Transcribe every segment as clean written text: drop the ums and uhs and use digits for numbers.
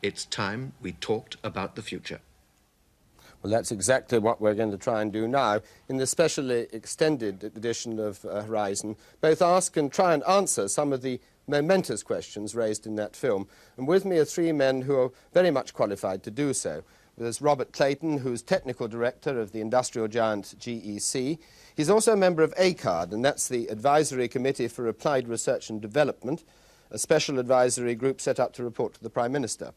It's time we talked about the future. Well, that's exactly what we're going to try and do now. In the specially extended edition of Horizon, both ask and try and answer some of the momentous questions raised in that film. And with me are three men who are very much qualified to do so. There's Robert Clayton, who's technical director of the industrial giant GEC. He's also a member of ACARD, and that's the Advisory Committee for Applied Research and Development, a special advisory group set up to report to the Prime Minister.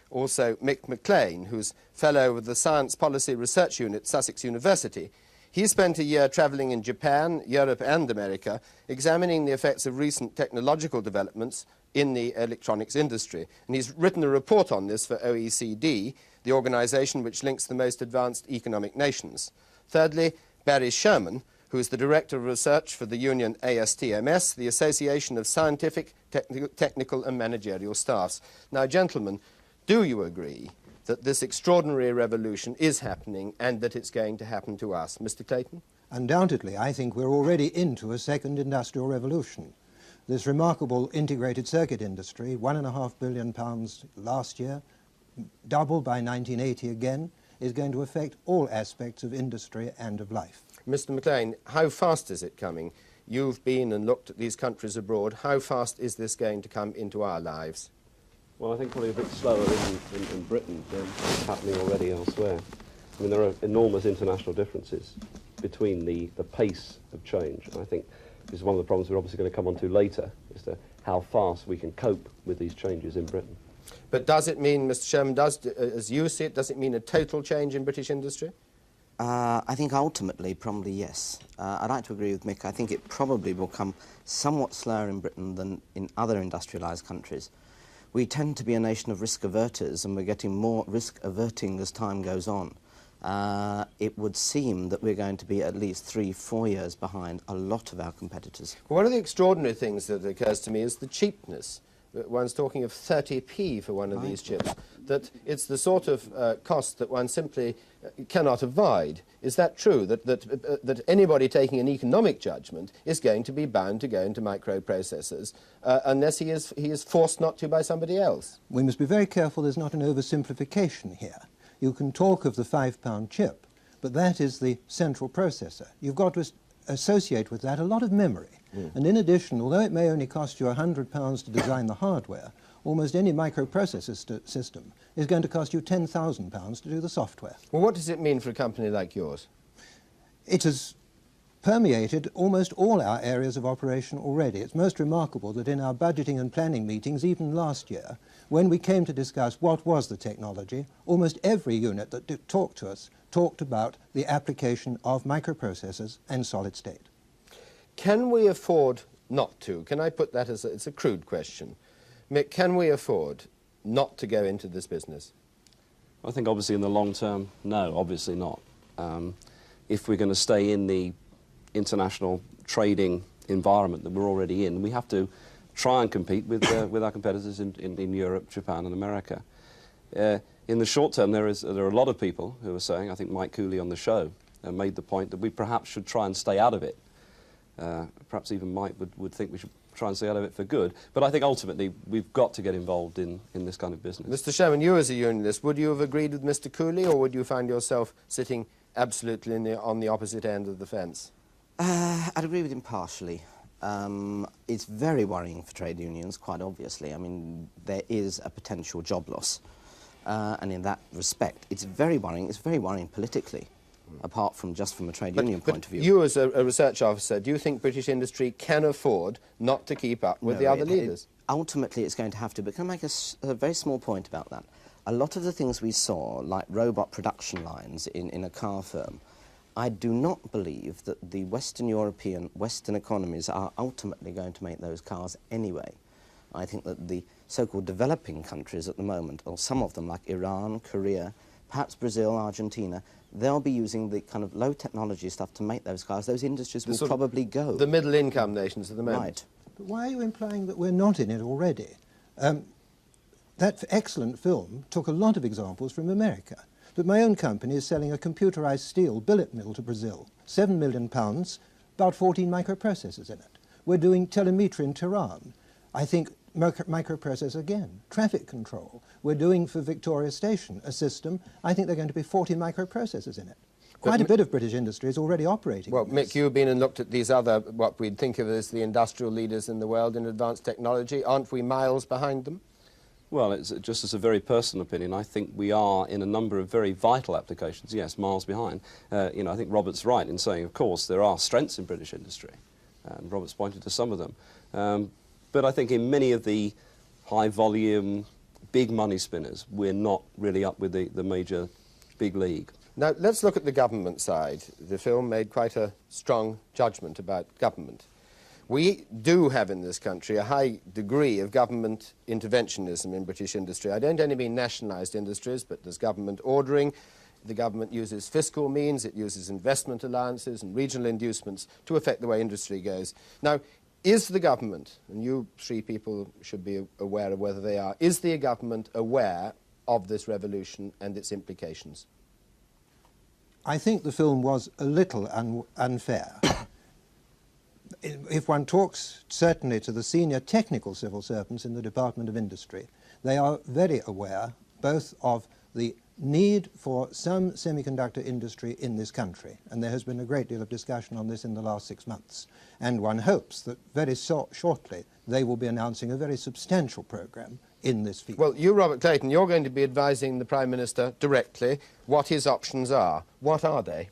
Also Mick McLean, who's fellow with the Science Policy Research Unit, Sussex University. He spent a year travelling in Japan, Europe and America, examining the effects of recent technological developments in the electronics industry. And he's written a report on this for OECD, the organisation which links the most advanced economic nations. Thirdly, Barry Sherman, who is the Director of Research for the union ASTMS, the Association of Scientific, Technical and Managerial Staffs. Now, gentlemen, do you agree that this extraordinary revolution is happening and that it's going to happen to us? Mr. Clayton? Undoubtedly, I think we're already into a second industrial revolution. This remarkable integrated circuit industry, £1.5 billion last year, doubled by 1980 again, is going to affect all aspects of industry and of life. Mr. McLean, how fast is it coming? You've been and looked at these countries abroad. How fast is this going to come into our lives? Well, I think probably a bit slower in Britain than it's happening already elsewhere. I mean, there are enormous international differences between the pace of change. And I think this is one of the problems we're obviously going to come on to later, as to how fast we can cope with these changes in Britain. But does it mean, Mr. Sherman, as you see it, does it mean a total change in British industry? I think ultimately, probably yes. I'd like to agree with Mick. I think it probably will come somewhat slower in Britain than in other industrialised countries. We tend to be a nation of risk averters, and we're getting more risk averting as time goes on. It would seem that we're going to be at least 3-4 years behind a lot of our competitors. Well, one of the extraordinary things that occurs to me is the cheapness. One's talking of 30p for one of these chips, that it's the sort of cost that one simply cannot avoid. Is that true, that anybody taking an economic judgment is going to be bound to go into microprocessors unless he is forced not to by somebody else? We must be very careful there's not an oversimplification here. You can talk of the £5 chip, but that is the central processor. You've got to associate with that a lot of memory. And in addition, although it may only cost you £100 to design the hardware, almost any microprocessor system is going to cost you £10,000 to do the software. Well, what does it mean for a company like yours? It has permeated almost all our areas of operation already. It's most remarkable that in our budgeting and planning meetings, even last year, when we came to discuss what was the technology, almost every unit that talked to us talked about the application of microprocessors and solid state. Can we afford not to? Can I put that as it's a crude question. Mick, can we afford not to go into this business? I think obviously in the long term, no, obviously not. If we're going to stay in the international trading environment that we're already in, we have to try and compete with our competitors in Europe, Japan and America. In the short term, there are a lot of people who are saying, I think Mike Cooley on the show made the point that we perhaps should try and stay out of it. Perhaps even Mike would think we should try and stay out of it for good. But I think ultimately we've got to get involved in this kind of business. Mr. Sherman, you as a unionist, would you have agreed with Mr. Cooley, or would you find yourself sitting absolutely on the opposite end of the fence? I'd agree with him partially. It's very worrying for trade unions, quite obviously. I mean, there is a potential job loss. And in that respect, it's very worrying. It's very worrying politically, apart from just from a trade union point of view. You as a research officer, do you think British industry can afford not to keep up with the other leaders? Ultimately, it's going to have to. But can I make a very small point about that? A lot of the things we saw, like robot production lines in a car firm, I do not believe that the Western European, Western economies are ultimately going to make those cars anyway. I think that the so-called developing countries at the moment, or some of them like Iran, Korea, perhaps Brazil, Argentina, they'll be using the kind of low technology stuff to make those cars. Those industries will probably go. The middle income nations at the moment. Right. But why are you implying that we're not in it already? That excellent film took a lot of examples from America. But my own company is selling a computerized steel billet mill to Brazil. £7 million, about 14 microprocessors in it. We're doing telemetry in Tehran. I think microprocessor again. Traffic control. We're doing for Victoria Station a system. I think there are going to be 40 microprocessors in it. Quite a bit of British industry is already operating. Well, Mick, you've been and looked at these other, what we'd think of as the industrial leaders in the world in advanced technology. Aren't we miles behind them? Well, it's just as a very personal opinion, I think we are in a number of very vital applications, yes, miles behind. You know, I think Robert's right in saying, of course, there are strengths in British industry, and Robert's pointed to some of them. But I think in many of the high-volume, big money spinners, we're not really up with the major big league. Now, let's look at the government side. The film made quite a strong judgment about government. We do have in this country a high degree of government interventionism in British industry. I don't only mean nationalised industries, but there's government ordering. The government uses fiscal means, it uses investment alliances and regional inducements to affect the way industry goes. Now, is the government, and you three people should be aware of whether they are, is the government aware of this revolution and its implications? I think the film was a little unfair. If one talks certainly to the senior technical civil servants in the Department of Industry, they are very aware both of the need for some semiconductor industry in this country, and there has been a great deal of discussion on this in the last 6 months, and one hopes that very shortly they will be announcing a very substantial programme in this field. Well, you, Robert Clayton, you're going to be advising the Prime Minister directly what his options are. What are they?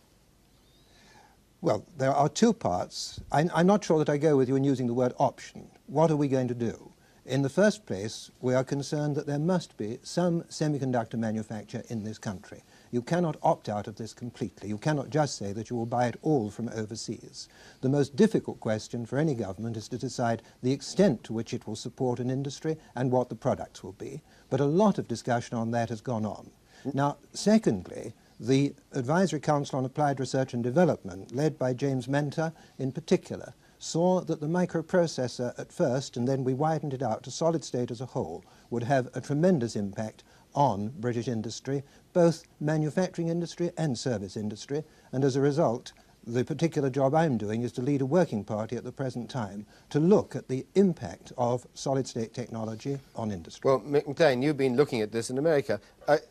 Well, there are two parts. I'm not sure that I go with you in using the word option. What are we going to do? In the first place, we are concerned that there must be some semiconductor manufacture in this country. You cannot opt out of this completely. You cannot just say that you will buy it all from overseas. The most difficult question for any government is to decide the extent to which it will support an industry and what the products will be. But a lot of discussion on that has gone on. Now, secondly, the Advisory Council on Applied Research and Development, led by James Mentor in particular, saw that the microprocessor at first, and then we widened it out to solid state as a whole, would have a tremendous impact on British industry, both manufacturing industry and service industry, and as a result, the particular job I'm doing is to lead a working party at the present time to look at the impact of solid-state technology on industry. Well, Mick McLean, you've been looking at this in America.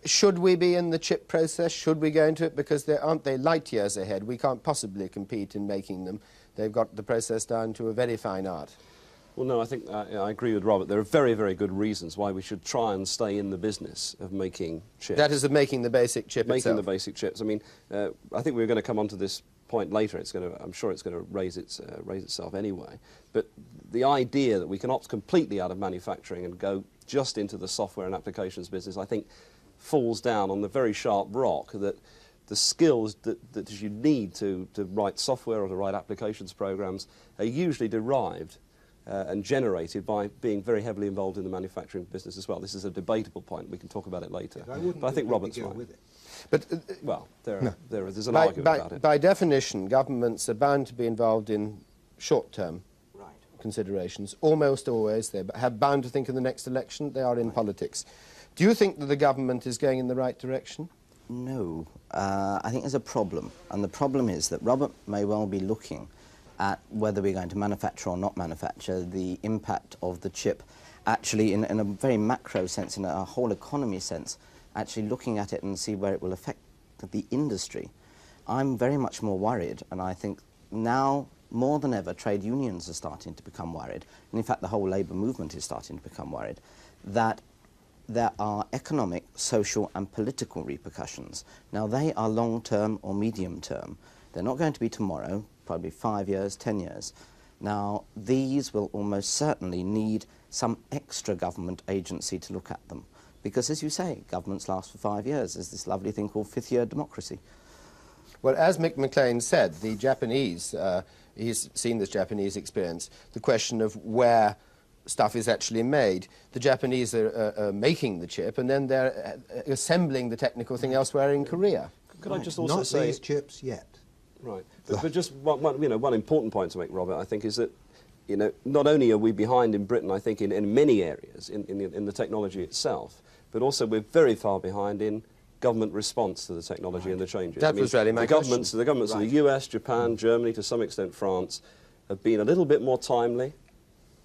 Should we be in the chip process? Should we go into it? Because aren't they light years ahead? We can't possibly compete in making them. They've got the process down to a very fine art. Well, no, I think I agree with Robert. There are very, very good reasons why we should try and stay in the business of making chips. That is, of making the basic chip itself. Making the basic chips. I mean, I think we're going to come on to this point later. I'm sure it's going to raise itself anyway. But the idea that we can opt completely out of manufacturing and go just into the software and applications business, I think, falls down on the very sharp rock that the skills that you need to write software or to write applications programs are usually derived and generated by being very heavily involved in the manufacturing business as well. This is a debatable point. We can talk about it later. But I think Robert's right. But well, there's an argument about it. By definition, governments are bound to be involved in short-term considerations. Almost always, they have bound to think of the next election. They are in politics. Do you think that the government is going in the right direction? No. I think there's a problem, and the problem is that Robert may well be looking at whether we're going to manufacture or not manufacture, the impact of the chip actually in a very macro sense, in a whole economy sense, actually looking at it and see where it will affect the industry. I'm very much more worried, and I think now more than ever trade unions are starting to become worried, and in fact the whole labour movement is starting to become worried, that there are economic, social and political repercussions. Now they are long-term or medium-term. They're not going to be tomorrow, probably 5 years, 10 years. Now these will almost certainly need some extra government agency to look at them. Because, as you say, governments last for 5 years. There's this lovely thing called fifth-year democracy. Well, as Mick McLean said, the Japanese, he's seen this Japanese experience, the question of where stuff is actually made. The Japanese are making the chip, and then they're assembling the technical thing elsewhere in Korea. Could I just also say... Not these chips yet. Right. But just one important point to make, Robert, I think, is that not only are we behind in Britain, I think, in many areas, in the technology itself, but also we're very far behind in government response to the technology and the changes. That was really my question. The governments of the US, Japan, Germany, to some extent France, have been a little bit more timely,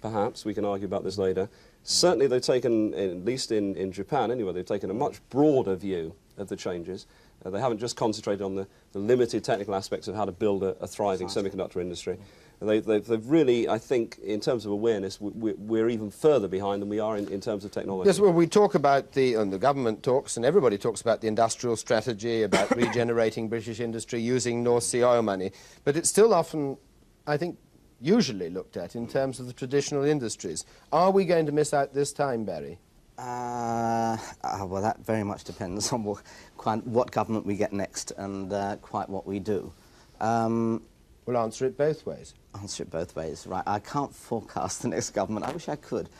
perhaps, we can argue about this later, Certainly they've taken, at least in Japan anyway, they've taken a much broader view of the changes. They haven't just concentrated on the limited technical aspects of how to build a thriving semiconductor industry. They've really, I think, in terms of awareness, we're even further behind than we are in terms of technology. Yes, well, we talk about and the government talks, and everybody talks about the industrial strategy, about regenerating British industry, using North Sea oil money, but it's still often, I think, usually looked at in terms of the traditional industries. Are we going to miss out this time, Barry? Well, that very much depends on what government we get next and quite what we do. We'll answer it both ways. Answer it both ways, right. I can't forecast the next government. I wish I could.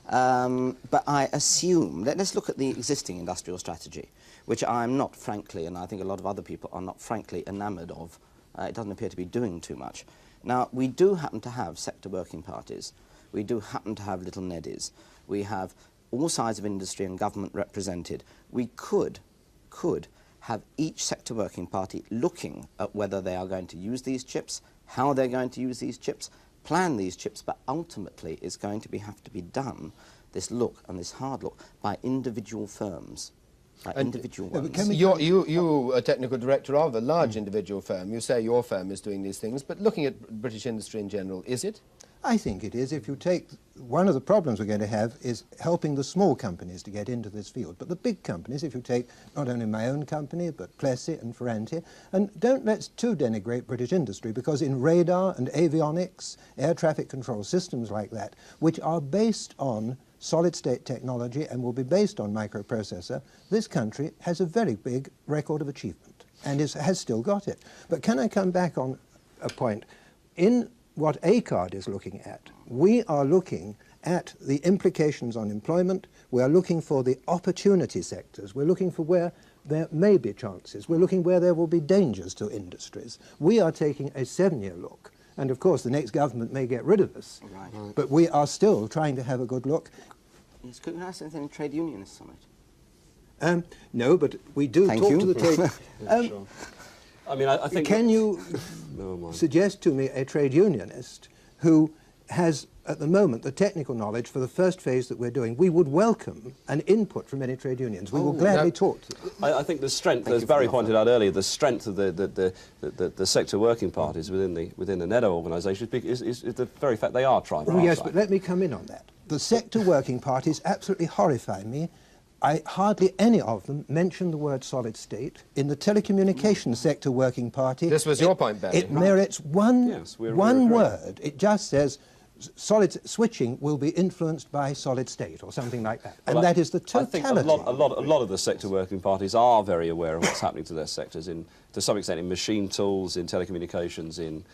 But I assume, let's look at the existing industrial strategy, which I'm not, frankly, and I think a lot of other people are not, frankly, enamoured of. It doesn't appear to be doing too much. Now, we do happen to have sector working parties. We do happen to have little neddies. We have all sides of industry and government represented. We could have each sector working party looking at whether they are going to use these chips, how they're going to use these chips, plan these chips, but ultimately it's going to have to be done, this look and this hard look, by individual firms. Individual ones. You're a technical director of a large individual firm. You say your firm is doing these things, but looking at British industry in general, is it? I think it is. If you take, one of the problems we're going to have is helping the small companies to get into this field. But the big companies, if you take not only my own company, but Plessy and Ferranti, and don't let's too denigrate British industry, because in radar and avionics, air traffic control systems like that, which are based on solid-state technology and will be based on microprocessor, this country has a very big record of achievement and has still got it. But can I come back on a point? In what ACARD is looking at, we are looking at the implications on employment, we are looking for the opportunity sectors, we're looking for where there may be chances, we're looking where there will be dangers to industries. We are taking a 7-year look. And of course, the next government may get rid of us, right. But we are still trying to have a good look. Yes, could you ask anything trade unionists summit? No, but we do talk to the trade. Sure. I mean, I think. Can you suggest to me a trade unionist who has, at the moment, the technical knowledge for the first phase that we're doing? We would welcome an input from any trade unions. We will gladly talk to them. I think the strength, as Barry pointed out earlier, the strength of the sector working parties within the NEDO organisation is the very fact they are tripartite. Oh, yes, but let me come in on that. The sector working parties absolutely horrify me. Hardly any of them mention the word solid state. In the telecommunications sector working party... This was your point, Barry. It merits one word. It just says solid switching will be influenced by solid state or something like that. And that is the totality. I think a lot of the sector working parties are very aware of what's happening to their sectors, to some extent in machine tools, in telecommunications, in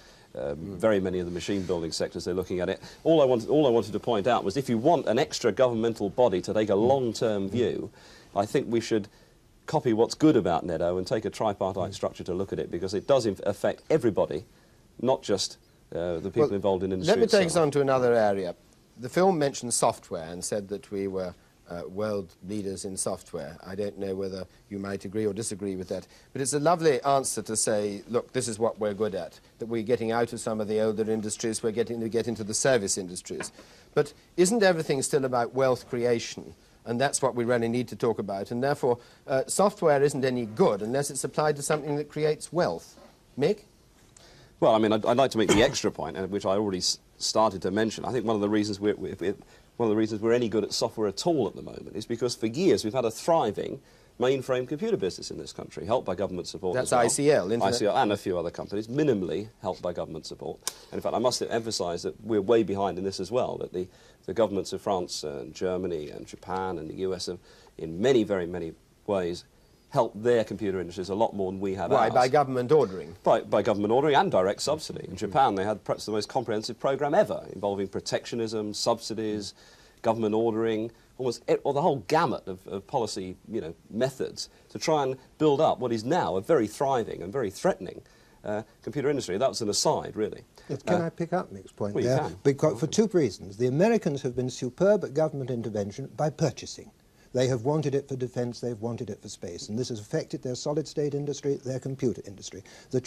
very many of the machine building sectors. They're looking at it. All I wanted to point out was if you want an extra governmental body to take a long-term view, I think we should copy what's good about NEDO and take a tripartite structure to look at it, because it does affect everybody, not just the people involved in industry. Let me take us on to another area. The film mentioned software and said that we were world leaders in software. I don't know whether you might agree or disagree with that, but it's a lovely answer to say, look, this is what we're good at, that we're getting out of some of the older industries, we're getting to get into the service industries. But isn't everything still about wealth creation? And that's what we really need to talk about, and therefore software isn't any good unless it's applied to something that creates wealth. Mick? Well, I mean, I'd like to make the extra point, which I already started to mention. I think one of the reasons we're any good at software at all at the moment is because for years we've had a thriving mainframe computer business in this country, helped by government support. That's as well. ICL, Internet. ICL and a few other companies, minimally helped by government support. And in fact, I must emphasise that we're way behind in this as well, that the governments of France and Germany and Japan and the US have, in very many ways, helped their computer industries a lot more than we have ours. Why? By government ordering? By government ordering and direct subsidy. In Japan, they had perhaps the most comprehensive programme ever, involving protectionism, subsidies, government ordering, or the whole gamut of policy, methods to try and build up what is now a very thriving and very threatening computer industry. That was an aside, really. Yes, can I pick up Mick's point there? You can. Because, for two reasons. The Americans have been superb at government intervention by purchasing. They have wanted it for defence, they've wanted it for space, and this has affected their solid-state industry, their computer industry. The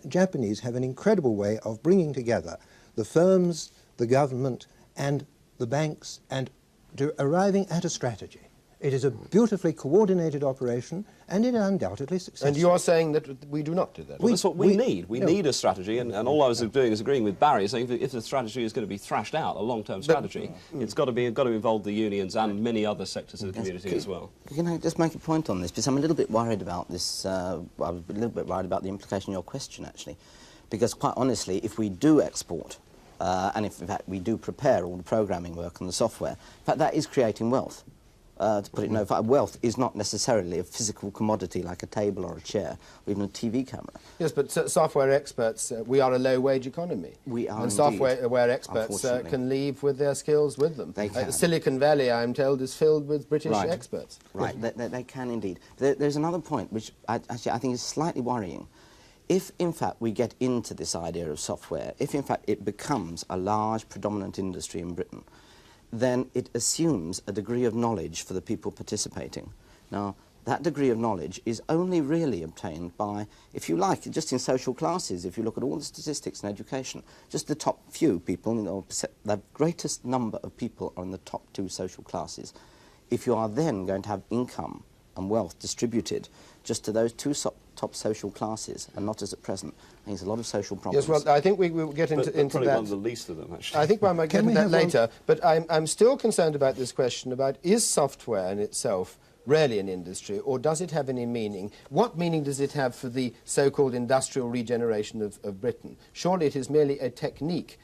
Japanese have an incredible way of bringing together the firms, the government, and the banks, and to arriving at a strategy. It is a beautifully coordinated operation, and it is undoubtedly successful. And you're saying that we do not do that? Well, that's what we need. We need a strategy, and all I was doing is agreeing with Barry, saying if the strategy is going to be thrashed out, a long-term strategy, it's got to involve the unions and many other sectors of the community as well. Can I just make a point on this? Because I'm a little bit worried about this. I was a little bit worried about the implication of your question, actually. Because quite honestly, if we do export, and if in fact we do prepare all the programming work and the software, in fact that is creating wealth. To put it in fact, wealth is not necessarily a physical commodity like a table or a chair or even a TV camera. Yes, but software experts, we are a low-wage economy. We are, and indeed, software experts can leave with their skills with them. They can. Silicon Valley, I'm told, is filled with British experts. Right, they can indeed. There's another point which I think is slightly worrying. If, in fact, we get into this idea of software, if, in fact, it becomes a large, predominant industry in Britain, then it assumes a degree of knowledge for the people participating. Now, that degree of knowledge is only really obtained by, if you like, just in social classes. If you look at all the statistics in education, just the top few people, you know, the greatest number of people are in the top 2 social classes. If you are then going to have income and wealth distributed just to those 2 top social classes, and not as at present, I think there's a lot of social problems. Yes, well, I think we will get into probably that. one of the least of them, actually. I think we might get into that later, but I'm still concerned about this question about, is software in itself really an industry, or does it have any meaning? What meaning does it have for the so-called industrial regeneration of Britain? Surely it is merely a technique,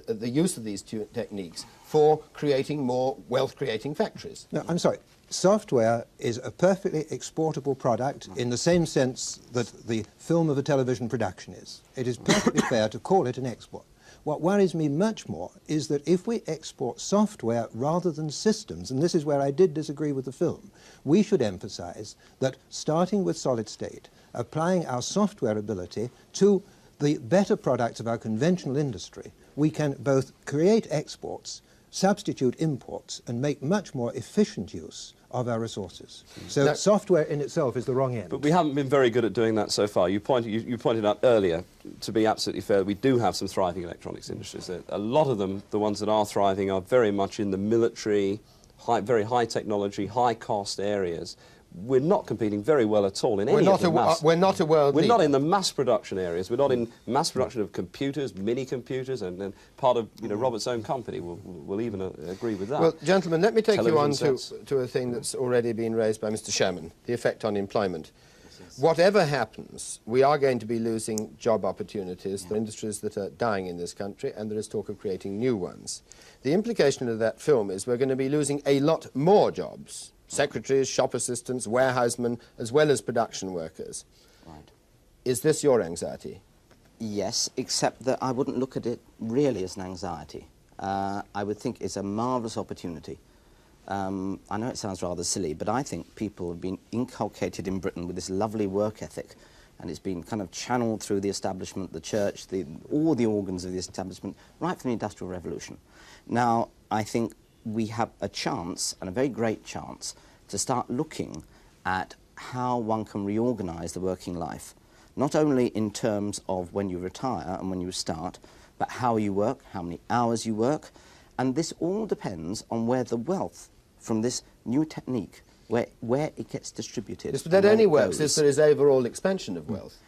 the use of these 2 techniques, for creating more wealth-creating factories. No, I'm sorry. Software is a perfectly exportable product in the same sense that the film of a television production is. It is perfectly fair to call it an export. What worries me much more is that if we export software rather than systems, and this is where I did disagree with the film, we should emphasize that starting with solid state, applying our software ability to the better products of our conventional industry, we can both create exports, substitute imports, and make much more efficient use of our resources. So software in itself is the wrong end. But we haven't been very good at doing that so far. You pointed out earlier, to be absolutely fair, we do have some thriving electronics industries. A lot of them, the ones that are thriving, are very much in the military, very high technology, high cost areas. We're not competing very well at all in any of the mass... We're not a world We're leader. not in the mass production areas. We're not in mass production of computers, mini-computers, and part of Robert's own company will even agree with that. Well, gentlemen, let me take you on Television to a thing that's already been raised by Mr. Sherman, the effect on employment. Whatever happens, we are going to be losing job opportunities. There are industries that are dying in this country, and there is talk of creating new ones. The implication of that film is we're going to be losing a lot more jobs. Secretaries, shop assistants, warehousemen, as well as production workers. Right. Is this your anxiety? Yes, except that I wouldn't look at it really as an anxiety. I would think it's a marvellous opportunity. I know it sounds rather silly, but I think people have been inculcated in Britain with this lovely work ethic, and it's been kind of channeled through the establishment, the church, all the organs of the establishment, right from the Industrial Revolution. Now, I think we have a chance, and a very great chance, to start looking at how one can reorganise the working life, not only in terms of when you retire and when you start, but how you work, how many hours you work, and this all depends on where the wealth from this new technique, where it gets distributed. Yes, but that only works if there is overall expansion of wealth.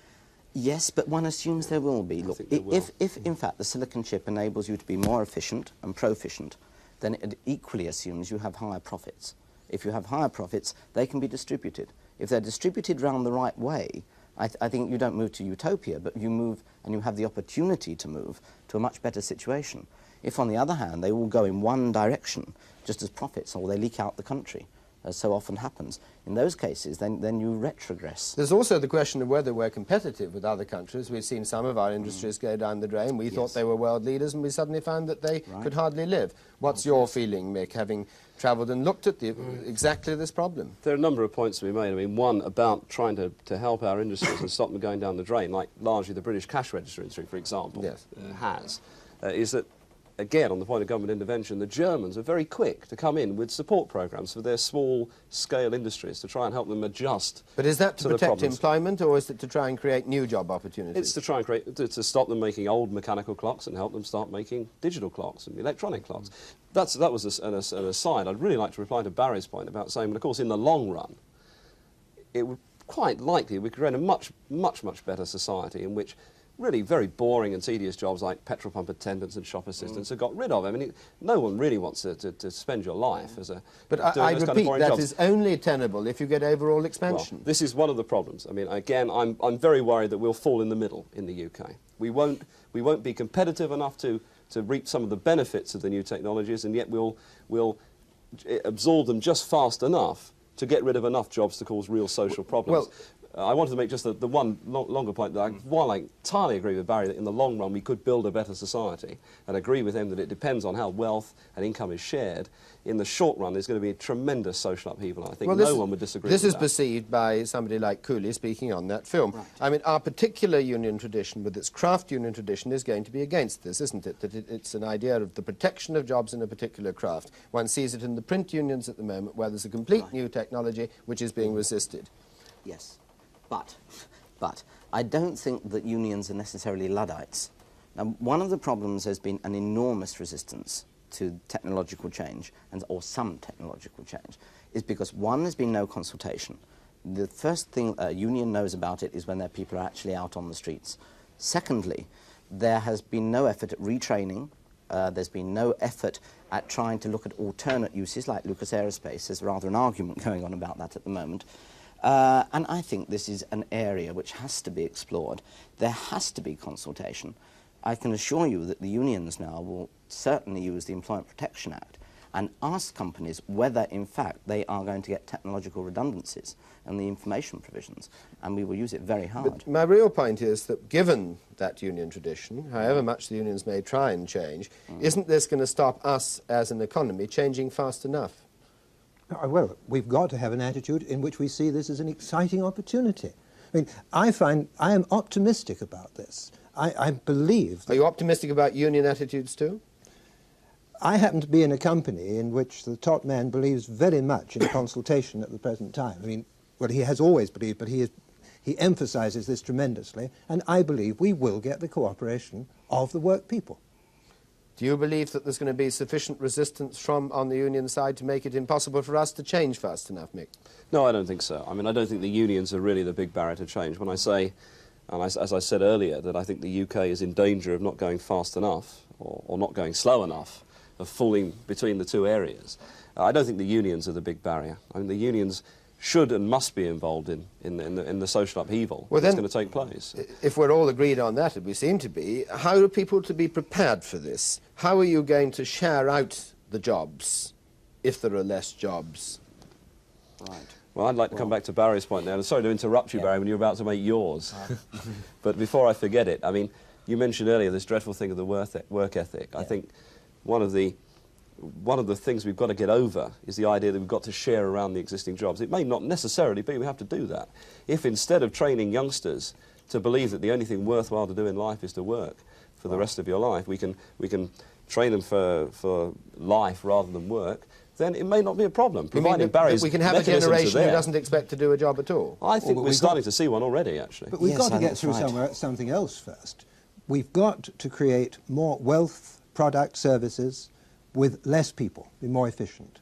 Yes, but one assumes there will be. Look, if in fact the silicon chip enables you to be more efficient and proficient, then it equally assumes you have higher profits. If you have higher profits, they can be distributed. If they're distributed round the right way, I think you don't move to utopia, but you move, and you have the opportunity to move, to a much better situation. If, on the other hand, they all go in one direction, just as profits, or they leak out the country, as so often happens, in those cases, then you retrogress. There's also the question of whether we're competitive with other countries. We've seen some of our industries go down the drain. We thought they were world leaders, and we suddenly found that they could hardly live. What's your feeling, Mick, having travelled and looked at exactly this problem? There are a number of points to be made. I mean, one, about trying to help our industries and stop them going down the drain, like largely the British cash register industry, for example, has, is that again, on the point of government intervention, the Germans are very quick to come in with support programs for their small-scale industries to try and help them adjust. But is that to the protect problems. employment, or is it to try and create new job opportunities? It's to try and create, to stop them making old mechanical clocks and help them start making digital clocks and electronic clocks. That was an aside. I'd really like to reply to Barry's point about saying, well, of course, in the long run, it would quite likely we could create a much better society in which really very boring and tedious jobs like petrol pump attendants and shop assistants are got rid of. I mean, no one really wants to spend your life as a... But I repeat, that is only tenable if you get overall expansion. Well, this is one of the problems. I mean, again, I'm very worried that we'll fall in the middle in the UK. We won't be competitive enough to reap some of the benefits of the new technologies, and yet we'll absorb them just fast enough to get rid of enough jobs to cause real social problems. Well, I wanted to make just the one longer point that while I entirely agree with Barry that in the long run we could build a better society, and agree with him that it depends on how wealth and income is shared, in the short run there's going to be a tremendous social upheaval. I think no one would disagree with that. This is perceived by somebody like Cooley speaking on that film. Right. I mean, our particular union tradition, with its craft union tradition, is going to be against this, isn't it? That it's an idea of the protection of jobs in a particular craft. One sees it in the print unions at the moment, where there's a complete new technology which is being resisted. Yes. But I don't think that unions are necessarily Luddites. Now, one of the problems has been an enormous resistance to technological change, or some technological change, is because, one, there's been no consultation. The first thing a union knows about it is when their people are actually out on the streets. Secondly, there has been no effort at retraining. There's been no effort at trying to look at alternate uses, like Lucas Aerospace. There's rather an argument going on about that at the moment. And I think this is an area which has to be explored. There has to be consultation. I can assure you that the unions now will certainly use the Employment Protection Act and ask companies whether, in fact, they are going to get technological redundancies and the information provisions, and we will use it very hard. But my real point is that given that union tradition, however much the unions may try and change, isn't this going to stop us as an economy changing fast enough? Well, we've got to have an attitude in which we see this as an exciting opportunity. I mean, I am optimistic about this. I believe... Are you optimistic about union attitudes too? I happen to be in a company in which the top man believes very much in consultation at the present time. I mean, well, he has always believed, but he emphasises this tremendously, and I believe we will get the cooperation of the work people. Do you believe that there's going to be sufficient resistance on the union side to make it impossible for us to change fast enough, Mick? No, I don't think so. I mean, I don't think the unions are really the big barrier to change. When I say, and as I said earlier, that I think the UK is in danger of not going fast enough or not going slow enough, of falling between the two areas, I don't think the unions are the big barrier. I mean, the unions should and must be involved in the social upheaval that's going to take place. If we're all agreed on that, and we seem to be, how are people to be prepared for this? How are you going to share out the jobs if there are less jobs? Right. Well, I'd like to come back to Barry's point now. Sorry to interrupt you, Barry, when you're about to make yours. But before I forget it, I mean, you mentioned earlier this dreadful thing of the work ethic. I think one of the things we've got to get over is the idea that we've got to share around the existing jobs. It may not necessarily be we have to do that. If instead of training youngsters to believe that the only thing worthwhile to do in life is to work for the rest of your life, we can train them for life rather than work, then it may not be a problem. Providing Barry's we can have a generation who doesn't expect to do a job at all. I think we're starting to see one already, actually. But we've got to get through something else first. We've got to create more wealth, product, services, with less people, be more efficient.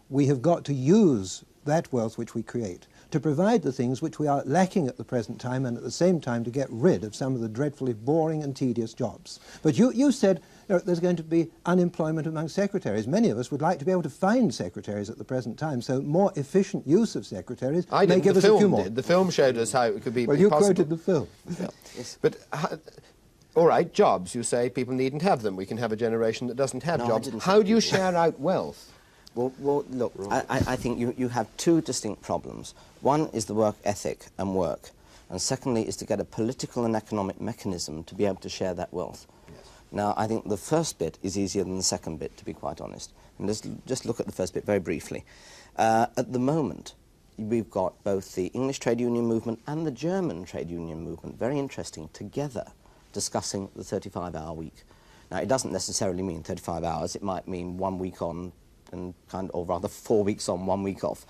We have got to use that wealth which we create to provide the things which we are lacking at the present time, and at the same time to get rid of some of the dreadfully boring and tedious jobs. But you said there's going to be unemployment among secretaries. Many of us would like to be able to find secretaries at the present time, so more efficient use of secretaries may give us a few more. The film showed us how it could be possible. Well, you quoted the film. Yes. But... all right, jobs, you say people needn't have them. We can have a generation that doesn't have jobs. How do you share out wealth? Well look, I think you have two distinct problems. One is the work ethic and work, and secondly is to get a political and economic mechanism to be able to share that wealth. Yes. Now, I think the first bit is easier than the second bit, to be quite honest. And let's just look at the first bit very briefly. At the moment, we've got both the English trade union movement and the German trade union movement, very interesting, together, discussing the 35-hour week. Now, it doesn't necessarily mean 35 hours. It might mean 1 week on, and or rather 4 weeks on, 1 week off,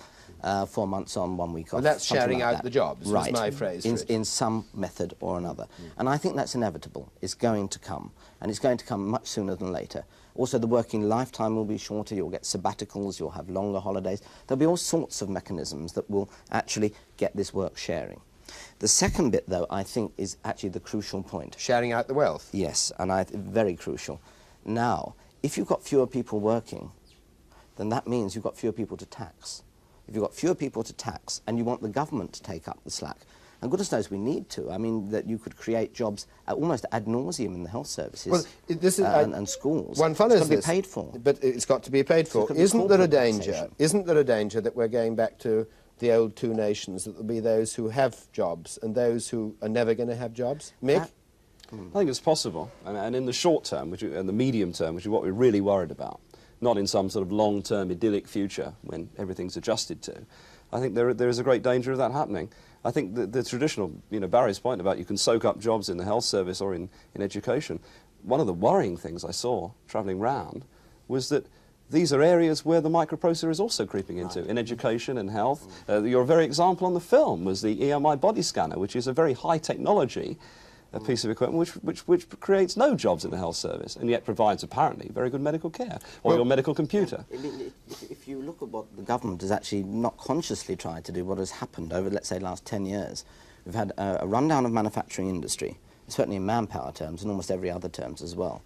4 months on, 1 week off. Well, that's something sharing like out that. the jobs, was right. my phrase for it. In some method or another. And I think that's inevitable. It's going to come, and it's going to come much sooner than later. Also, the working lifetime will be shorter. You'll get sabbaticals, you'll have longer holidays. There'll be all sorts of mechanisms that will actually get this work sharing. The second bit, though, I think is actually the crucial point. Sharing out the wealth. Yes, and very crucial. Now, if you've got fewer people working, then that means you've got fewer people to tax. If you've got fewer people to tax and you want the government to take up the slack, and goodness knows we need to. I mean, that you could create jobs almost ad nauseum in the health services, well, this is, and schools. One follows it's got to this, be paid for. But it's got to be paid for. Isn't there a danger? Isn't there a danger that we're going back to the old two nations, that there'll be those who have jobs and those who are never going to have jobs? Mick? I think it's possible, and in the short term, and the medium term, which is what we're really worried about, not in some sort of long-term idyllic future when everything's adjusted to. I think there is a great danger of that happening. I think the traditional, Barry's point about you can soak up jobs in the health service or in education, one of the worrying things I saw travelling round was that these are areas where the microprocessor is also creeping into, in education and health. Your very example on the film was the EMI body scanner, which is a very high technology piece of equipment which creates no jobs in the health service and yet provides apparently very good medical care, or your medical computer. If you look at what the government has actually not consciously tried to do, what has happened over, let's say, the last 10 years, we've had a rundown of manufacturing industry, certainly in manpower terms and almost every other terms as well.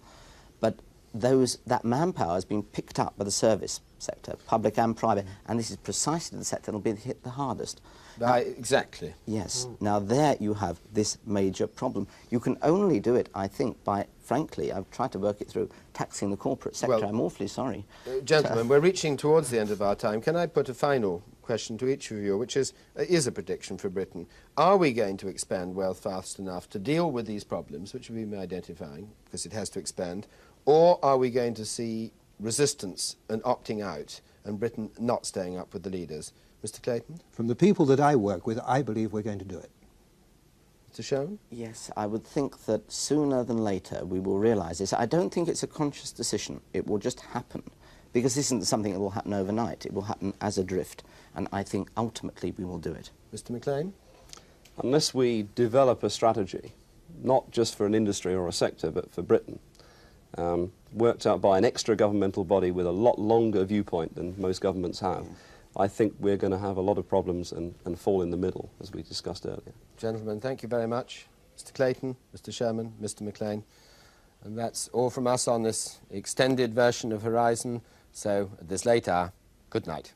But that manpower has been picked up by the service sector, public and private, and this is precisely the sector that will be hit the hardest. Exactly. Yes. Now there you have this major problem. You can only do it, I think, by, frankly, I've tried to work it through, taxing the corporate sector. Well, I'm awfully sorry. Gentlemen, we're reaching towards the end of our time. Can I put a final question to each of you, which is a prediction for Britain? Are we going to expand wealth fast enough to deal with these problems, which we've been identifying, because it has to expand, or are we going to see resistance and opting out, and Britain not staying up with the leaders? Mr. Clayton? From the people that I work with, I believe we're going to do it. Mr. Sherman? Yes, I would think that sooner than later we will realise this. I don't think it's a conscious decision. It will just happen, because this isn't something that will happen overnight. It will happen as a drift, and I think ultimately we will do it. Mr. McLean? Unless we develop a strategy, not just for an industry or a sector, but for Britain, worked out by an extra governmental body with a lot longer viewpoint than most governments have, I think we're going to have a lot of problems and fall in the middle, as we discussed earlier. Gentlemen, thank you very much. Mr. Clayton, Mr. Sherman, Mr. McLean. And that's all from us on this extended version of Horizon. So at this late hour, good night.